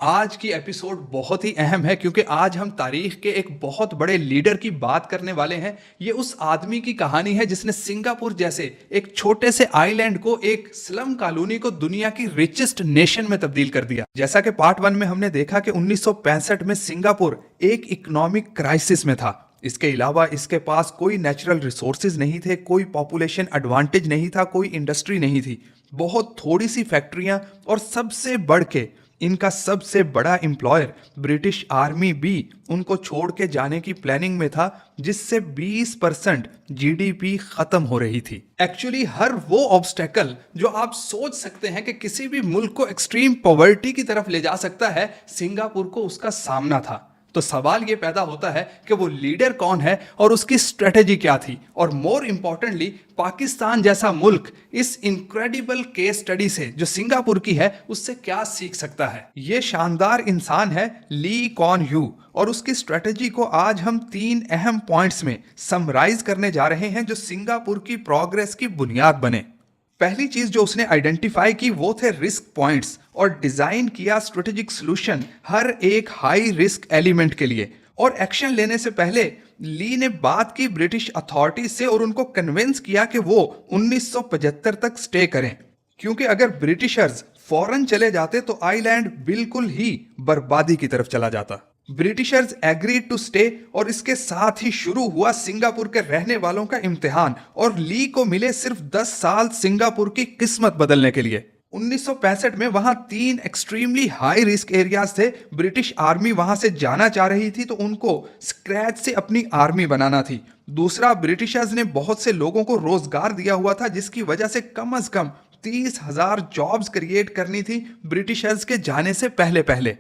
आज की एपिसोड बहुत ही अहम है क्योंकि आज हम तारीख के एक बहुत बड़े लीडर की बात करने वाले हैं। ये उस आदमी की कहानी है जिसने सिंगापुर जैसे एक छोटे से आइलैंड को, एक स्लम कॉलोनी को दुनिया की रिचेस्ट नेशन में तब्दील कर दिया। जैसा कि पार्ट 1 में हमने देखा कि 1965 में सिंगापुर एक इकोनॉमिक क्राइसिस में था। इसके अलावा इसके पास कोई नेचुरल रिसोर्सेज नहीं थे, कोई पॉपुलेशन एडवांटेज नहीं था, कोई इंडस्ट्री नहीं थी, बहुत थोड़ी सी फैक्ट्रियां, और सबसे बढ़ के इनका सबसे बड़ा एम्प्लॉयर ब्रिटिश आर्मी भी उनको छोड़ के जाने की प्लानिंग में था, जिससे 20% जीडीपी खत्म हो रही थी। एक्चुअली हर वो ऑब्स्टेकल जो आप सोच सकते हैं कि किसी भी मुल्क को एक्सट्रीम पॉवर्टी की तरफ ले जा सकता है, सिंगापुर को उसका सामना था। तो सवाल ये पैदा होता है कि वो लीडर कौन है और उसकी स्ट्रेटेजी क्या थी, और मोर इंपॉर्टेंटली पाकिस्तान जैसा मुल्क इस इनक्रेडिबल केस स्टडी से जो सिंगापुर की है उससे क्या सीख सकता है। ये शानदार इंसान है ली कुआन यू, और उसकी स्ट्रेटेजी को आज हम 3 अहम पॉइंट्स में समराइज करने जा रहे हैं जो सिंगापुर की प्रोग्रेस की बुनियाद बने। पहली चीज जो उसने आइडेंटिफाई की वो थे रिस्क पॉइंट्स, और डिजाइन किया स्ट्रेटेजिक सॉल्यूशन हर एक हाई रिस्क एलिमेंट के लिए। और एक्शन लेने से पहले ली ने बात की ब्रिटिश अथॉरिटी से और उनको कन्विंस किया कि वो 1975 तक स्टे करें, क्योंकि अगर ब्रिटिशर्स फौरन चले जाते तो आइलैंड बिल्कुल ही बर्बादी की तरफ चला जाता। ब्रिटिशर्स एग्रीड टू स्टे, और इसके साथ ही शुरू हुआ सिंगापुर के रहने वालों का इम्तिहान, और ली को मिले सिर्फ 10 साल सिंगापुर की किस्मत बदलने के लिए। 1965 में वहां 3 एक्सट्रीमली हाई रिस्क एरियाज थे। ब्रिटिश आर्मी वहां से जाना चाह रही थी तो उनको स्क्रैच से अपनी आर्मी बनाना थी। दूसरा, ब्रिटिशर्स ने बहुत से लोगों को रोजगार दिया हुआ था, जिसकी वजह से कम 30,000 जॉब्स क्रिएट करनी थी ब्रिटिशर्स के जाने से पहले पहले।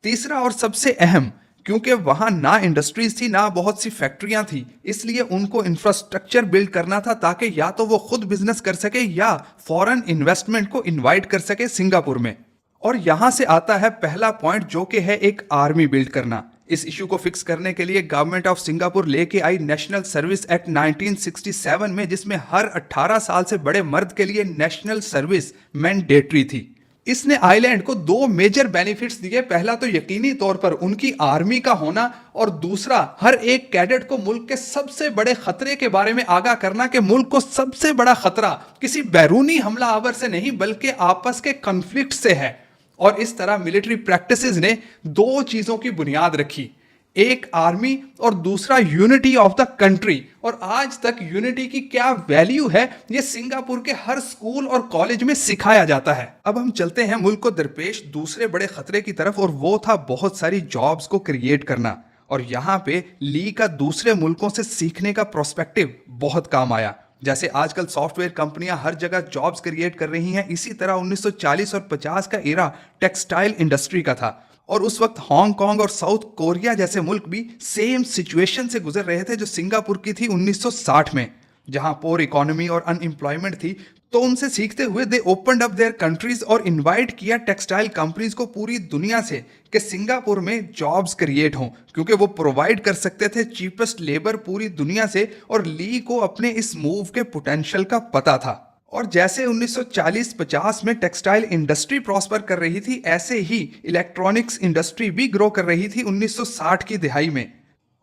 तीसरा और सबसे अहम, क्योंकि वहां ना इंडस्ट्रीज थी ना बहुत सी फैक्ट्रियां थी, इसलिए उनको इंफ्रास्ट्रक्चर बिल्ड करना था ताकि या तो वो खुद बिजनेस कर सके या फॉरेन इन्वेस्टमेंट को इनवाइट कर सके सिंगापुर में। और यहां से आता है पहला पॉइंट, जो कि है एक आर्मी बिल्ड करना। इस इशू को फिक्स करने के लिए गवर्नमेंट ऑफ सिंगापुर लेके आई नेशनल सर्विस एक्ट 1967 में, जिसमें हर 18 साल से बड़े मर्द के लिए नेशनल सर्विस मैंडेटरी थी। इसने आइलैंड को 2 मेजर बेनिफिट्स दिए। पहला तो यकीनी तौर पर उनकी आर्मी का होना, और दूसरा हर एक कैडेट को मुल्क के सबसे बड़े खतरे के बारे में आगाह करना कि मुल्क को सबसे बड़ा खतरा किसी बैरूनी हमलावर से नहीं बल्कि आपस के कॉन्फ्लिक्ट से है। और इस तरह मिलिट्री प्रैक्टिसेस ने 2 चीजों की बुनियाद रखी, एक आर्मी और दूसरा यूनिटी ऑफ द कंट्री। और आज तक यूनिटी की क्या वैल्यू है ये सिंगापुर के हर स्कूल और कॉलेज में सिखाया जाता है। अब हम चलते हैं मुल्क को दरपेश दूसरे बड़े खतरे की तरफ, और वो था बहुत सारी जॉब्स को क्रिएट करना। और यहाँ पे ली का दूसरे मुल्कों से सीखने का प्रोस्पेक्टिव बहुत काम आया। जैसे आजकल सॉफ्टवेयर कंपनियां हर जगह जॉब्स क्रिएट कर रही हैं, इसी तरह 1940 और 50 का एरा टेक्सटाइल इंडस्ट्री का था। और उस वक्त हांगकांग और साउथ कोरिया जैसे मुल्क भी सेम सिचुएशन से गुजर रहे थे जो सिंगापुर की थी 1960 में, जहां पोर इकोनॉमी और अनएम्प्लॉयमेंट थी। तो उनसे सीखते हुए दे ओपनड अप देयर कंट्रीज और इनवाइट किया टेक्सटाइल कंपनीज को पूरी दुनिया से कि सिंगापुर में जॉब्स क्रिएट हों, क्योंकि वो प्रोवाइड कर सकते थे चीपेस्ट लेबर पूरी दुनिया से। और ली को अपने इस मूव के पोटेंशियल का पता था। और जैसे 1940-50 में टेक्सटाइल इंडस्ट्री प्रॉस्पर कर रही थी, ऐसे ही इलेक्ट्रॉनिक्स इंडस्ट्री भी ग्रो कर रही थी 1960 की दिहाई में।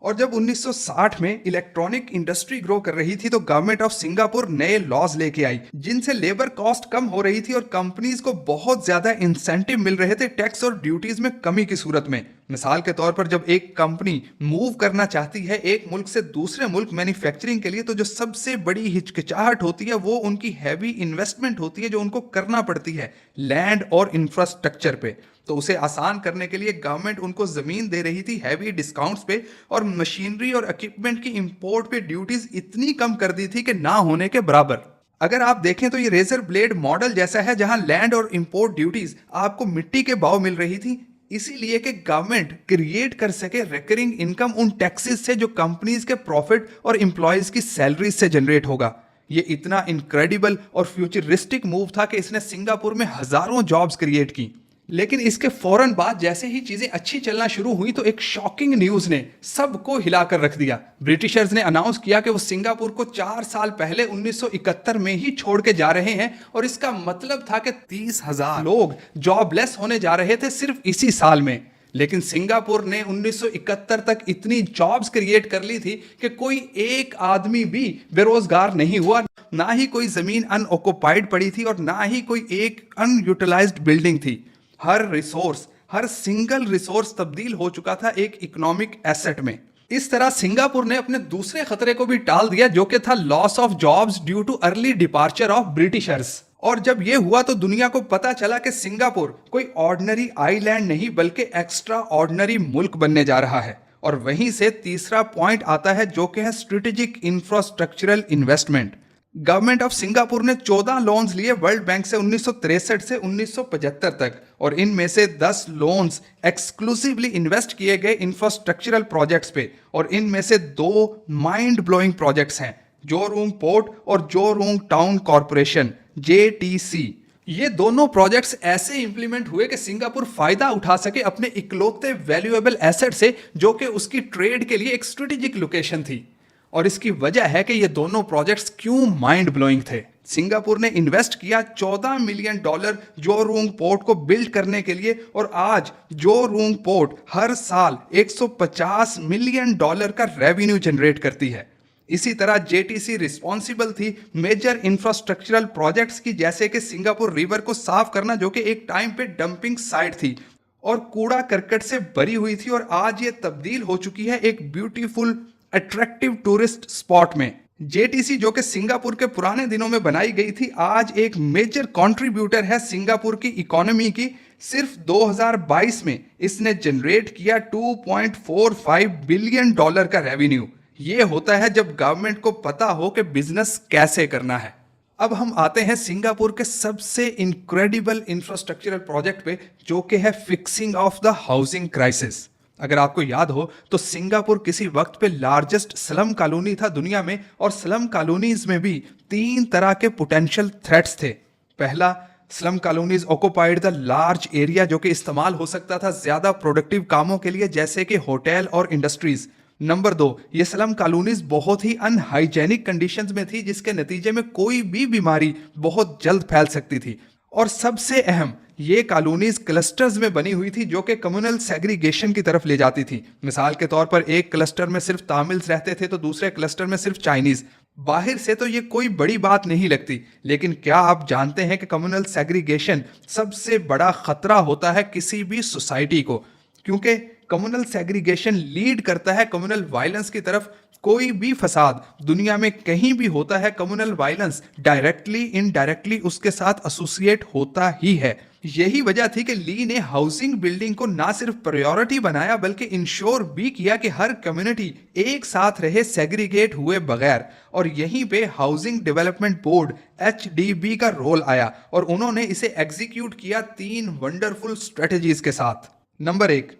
और जब 1960 में इलेक्ट्रॉनिक इंडस्ट्री ग्रो कर रही थी तो गवर्नमेंट ऑफ सिंगापुर नए लॉज लेके आई, जिनसे लेबर कॉस्ट कम हो रही थी और कंपनीज को बहुत ज्यादा इंसेंटिव मिल रहे थे टैक्स और ड्यूटीज में कमी की सूरत में। मिसाल के तौर पर जब एक कंपनी मूव करना चाहती है एक मुल्क से दूसरे मुल्क मैन्युफैक्चरिंग के लिए, तो जो सबसे बड़ी हिचकिचाहट होती है वो उनकी हैवी इन्वेस्टमेंट होती है जो उनको करना पड़ती है लैंड और इंफ्रास्ट्रक्चर पे। तो उसे आसान करने के लिए गवर्नमेंट उनको जमीन दे रही थी हैवी डिस्काउंट्स पे, और मशीनरी और इक्विपमेंट की इंपोर्ट पे ड्यूटीज इतनी कम कर दी थी कि ना होने के बराबर। अगर आप देखें तो ये रेजर ब्लेड मॉडल जैसा है, जहां लैंड और इंपोर्ट ड्यूटीज आपको मिट्टी के भाव मिल रही थी, इसीलिए कि गवर्नमेंट क्रिएट कर सके रिकरिंग इनकम उन टैक्सेस से जो कंपनीज के प्रॉफिट और एम्प्लॉयज की सैलरी से जनरेट होगा। ये इतना इनक्रेडिबल और फ्यूचरिस्टिक मूव था कि इसने सिंगापुर में हजारों जॉब्स क्रिएट की। लेकिन इसके फौरन बाद जैसे ही चीजें अच्छी चलना शुरू हुई तो एक शॉकिंग न्यूज ने सबको हिलाकर रख दिया। ब्रिटिशर्स ने अनाउंस किया कि वो सिंगापुर को 4 साल पहले 1971 में ही छोड़ के जा रहे हैं और इसका मतलब था कि 30,000 लोग जॉबलेस होने जा रहे थे सिर्फ इसी साल में। लेकिन सिंगापुर ने 1971 तक इतनी जॉब्स क्रिएट कर ली थी कि कोई एक आदमी भी बेरोजगार नहीं हुआ, ना ही कोई जमीन अनऑक्युपाइड पड़ी थी और ना ही कोई एक अनयूटिलाइज्ड बिल्डिंग थी। हर रिसोर्स, हर सिंगल रिसोर्स तब्दील हो चुका था एक इकोनॉमिक एसेट में। इस तरह सिंगापुर ने अपने दूसरे खतरे को भी टाल दिया जो कि था loss of jobs due too early departure of Britishers. और जब यह हुआ तो दुनिया को पता चला कि सिंगापुर कोई ऑर्डिनरी आइलैंड नहीं बल्कि एक्स्ट्रा ऑर्डिनरी मुल्क बनने जा रहा है। और वहीं से तीसरा पॉइंट आता है जो कि है strategic infrastructural investment. Government of Singapore ने 14 लोन्स लिए वर्ल्ड बैंक से 1963 से 1975 तक, और इनमें से 10 लोन्स एक्सक्लूसिवली इन्वेस्ट किए गए इंफ्रास्ट्रक्चरल प्रोजेक्ट्स पे, और इनमें से 2 माइंड ब्लोइंग प्रोजेक्ट्स हैं, जोरूंग पोर्ट और जोरूंग टाउन कॉरपोरेशन JTC। ये दोनों प्रोजेक्ट्स ऐसे इंप्लीमेंट हुए कि सिंगापुर फायदा उठा सके अपने इकलौते वैल्यूएबल एसेट से जो कि उसकी ट्रेड के लिए एक स्ट्रेटेजिक लोकेशन थी। और इसकी वजह है कि ये दोनों प्रोजेक्ट्स क्यों माइंड ब्लोइंग थे। सिंगापुर ने इन्वेस्ट किया $14 मिलियन जोरूंग पोर्ट को बिल्ड करने के लिए, और आज जोरूंग पोर्ट हर साल $150 मिलियन का रेवेन्यू जनरेट करती है। इसी तरह JTC रिस्पॉन्सिबल थी मेजर इंफ्रास्ट्रक्चरल प्रोजेक्ट्स की, जैसे कि सिंगापुर रिवर को साफ करना जो कि एक टाइम पे डंपिंग साइट थी और कूड़ा करकट से भरी हुई थी, और आज ये तब्दील हो चुकी है एक ब्यूटीफुल अट्रैक्टिव टूरिस्ट स्पॉट में। JTC जो कि सिंगापुर के पुराने दिनों में बनाई गई थी, आज एक मेजर कंट्रीब्यूटर है सिंगापुर की इकोनॉमी की। सिर्फ 2022 में इसने जनरेट किया $2.45 बिलियन का रेवेन्यू। ये होता है जब गवर्नमेंट को पता हो कि बिजनेस कैसे करना है। अब हम आते हैं सिंगापुर के सबसे इनक्रेडिबल इंफ्रास्ट्रक्चरल प्रोजेक्ट पे जो कि है fixing of the housing crisis. अगर आपको याद हो तो सिंगापुर किसी वक्त पे लार्जेस्ट स्लम कॉलोनी था दुनिया में, और स्लम कॉलोनीज में भी 3 तरह के पोटेंशियल थ्रेट्स थे। पहला, slum colonies occupied the large area जो कि इस्तेमाल हो सकता था ज्यादा प्रोडक्टिव कामों के लिए जैसे कि होटल और इंडस्ट्रीज। नंबर 2, ये स्लम कॉलोनीज बहुत ही अनहाइजेनिक कंडीशंस में थी जिसके नतीजे में कोई भी बीमारी बहुत जल्द फैल सकती थी। और सबसे अहम, ये कॉलोनीज क्लस्टर्स में बनी हुई थी जो कि कम्युनल सेग्रीगेशन की तरफ ले जाती थी। मिसाल के तौर पर एक क्लस्टर में सिर्फ तामिल्स रहते थे तो दूसरे क्लस्टर में सिर्फ चाइनीज। बाहर से तो ये कोई बड़ी बात नहीं लगती, लेकिन क्या आप जानते हैं कि कम्युनल सेग्रीगेशन सबसे बड़ा खतरा होता है किसी भी सोसाइटी को, क्योंकि कम्युनल सेग्रीगेशन लीड करता है कम्युनल वायलेंस की तरफ। कोई भी फसाद दुनिया में कहीं भी होता है, कम्युनल वायलेंस डायरेक्टली इनडायरेक्टली उसके साथ एसोसिएट होता ही है। यही वजह थी कि ली ने हाउसिंग बिल्डिंग को ना सिर्फ प्रायोरिटी बनाया बल्कि इंश्योर भी किया कि हर कम्युनिटी एक साथ रहे सेग्रीगेट हुए बगैर। और यहीं पे हाउसिंग डेवलपमेंट बोर्ड HDB का रोल आया, और उन्होंने इसे एग्जीक्यूट किया 3 वंडरफुल स्ट्रेटजीज के साथ। नंबर 1,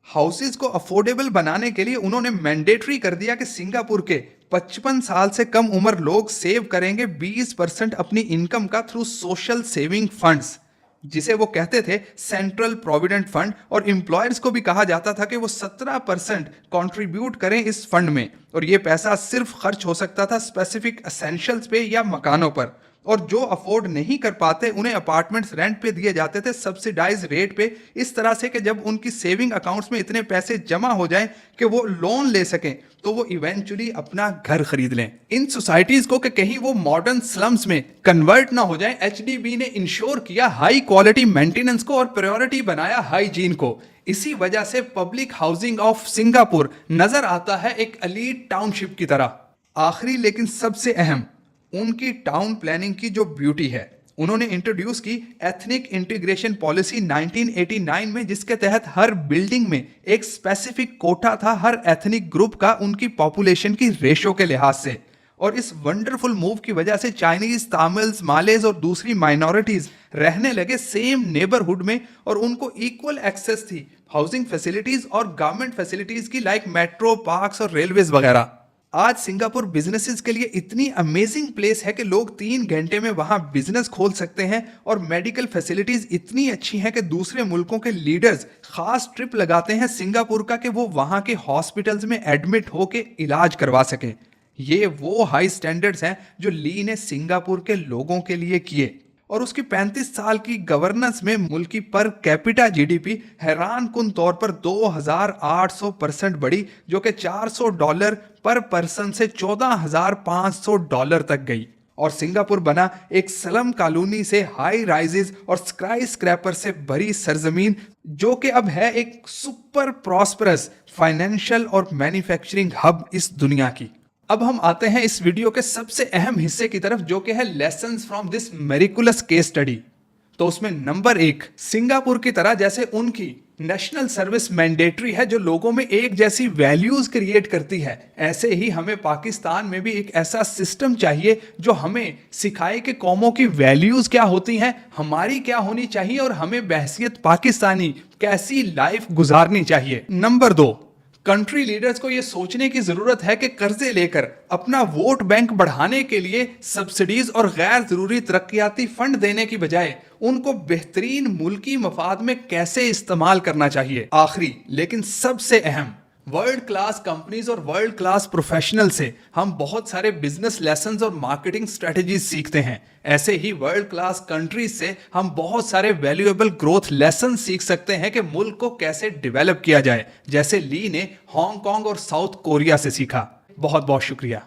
हाउसेज को अफोर्डेबल बनाने के लिए उन्होंने मैंडेटरी कर दिया कि सिंगापुर के 55 साल से कम उम्र लोग सेव करेंगे 20% अपनी इनकम का थ्रू सोशल सेविंग फंड्स, जिसे वो कहते थे सेंट्रल प्रोविडेंट फंड। और एम्प्लॉयर्स को भी कहा जाता था कि वो 17% कंट्रीब्यूट करें इस फंड में, और ये पैसा सिर्फ खर्च हो सकता था स्पेसिफिक एसेंशियल्स पे या मकानों पर। और जो अफोर्ड नहीं कर पाते उन्हें अपार्टमेंट्स रेंट पे दिए जाते थे सब्सिडाइज रेट पे, इस तरह से कि जब उनकी सेविंग अकाउंट्स में इतने पैसे जमा हो जाएं कि वो लोन ले सकें तो वो इवेंचुअली अपना घर खरीद लें। इन सोसाइटीज को कि कहीं वो मॉडर्न स्लम्स में कन्वर्ट ना हो जाएं, HDB ने इंश्योर किया हाई क्वालिटी मेंटेनेंस को और प्रायोरिटी बनाया हाइजीन को। इसी वजह से पब्लिक हाउसिंग ऑफ सिंगापुर नजर आता है एक एलीट टाउनशिप की तरह। आखिरी लेकिन सबसे अहम, उनकी टाउन प्लानिंग की जो ब्यूटी है, उन्होंने इंट्रोड्यूस की एथनिक इंटीग्रेशन पॉलिसी 1989 में, जिसके तहत हर बिल्डिंग में एक स्पेसिफिक कोटा था हर एथनिक ग्रुप का उनकी पॉपुलेशन की रेशो के लिहाज से। और इस वंडरफुल मूव की वजह से चाइनीज, तामिल्स, मालेज और दूसरी माइनॉरिटीज रहने लगे सेम नेबरहुड में, और उनको इक्वल एक्सेस थी हाउसिंग फैसिलिटीज और गवर्नमेंट फैसिलिटीज की, लाइक मेट्रो, पार्क्स और रेलवेज वगैरह। आज सिंगापुर बिजनेसेस के लिए इतनी अमेजिंग प्लेस है कि लोग 3 घंटे में वहां बिजनेस खोल सकते हैं और मेडिकल फैसिलिटीज इतनी अच्छी हैं कि दूसरे मुल्कों के लीडर्स खास ट्रिप लगाते हैं सिंगापुर का कि वो वहां के हॉस्पिटल्स में एडमिट होके इलाज करवा सकें। ये वो हाई स्टैंडर्ड्स हैं जो ली ने सिंगापुर के लोगों के लिए किए और उसकी 35 साल की गवर्नेंस में मुल्क की पर कैपिटा जीडीपी हैरान कुन तौर पर 2800% बढ़ी, जो कि $400 पर पर्सन से $14,500 तक गई। और सिंगापुर बना एक स्लम कॉलोनी से हाई राइजेस और स्काई स्क्रैपर से भरी सरजमीन, जो कि अब है एक सुपर प्रॉस्परस फाइनेंशियल और मैन्युफैक्चरिंग हब इस दुनिया की। अब हम आते हैं इस वीडियो के सबसे अहम हिस्से की तरफ, जो कि है lessons from this miraculous case study. तो उसमें नंबर 1, सिंगापुर की तरह जैसे उनकी नेशनल सर्विस मैंडेटरी है जो लोगों में एक जैसी वैल्यूज क्रिएट करती है, ऐसे ही हमें पाकिस्तान में भी एक ऐसा सिस्टम चाहिए जो हमें सिखाए कि कौमों की वैल्यूज क्या होती हैं, हमारी क्या होनी चाहिए और हमें बहैसियत पाकिस्तानी कैसी लाइफ गुजारनी चाहिए। नंबर 2, कंट्री लीडर्स को यह सोचने की जरूरत है कि कर्जे लेकर अपना वोट बैंक बढ़ाने के लिए सब्सिडीज और गैर जरूरी तरक्याती फंड देने की बजाय उनको बेहतरीन मुल्की मफाद में कैसे इस्तेमाल करना चाहिए। आखिरी लेकिन सबसे अहम, वर्ल्ड क्लास कंपनीज और वर्ल्ड क्लास प्रोफेशनल से हम बहुत सारे बिजनेस लेसन्स और मार्केटिंग स्ट्रेटजीज सीखते हैं। ऐसे ही वर्ल्ड क्लास कंट्रीज से हम बहुत सारे वैल्यूएबल ग्रोथ लेसन सीख सकते हैं कि मुल्क को कैसे डेवलप किया जाए, जैसे ली ने हांगकांग और साउथ कोरिया से सीखा। बहुत बहुत शुक्रिया।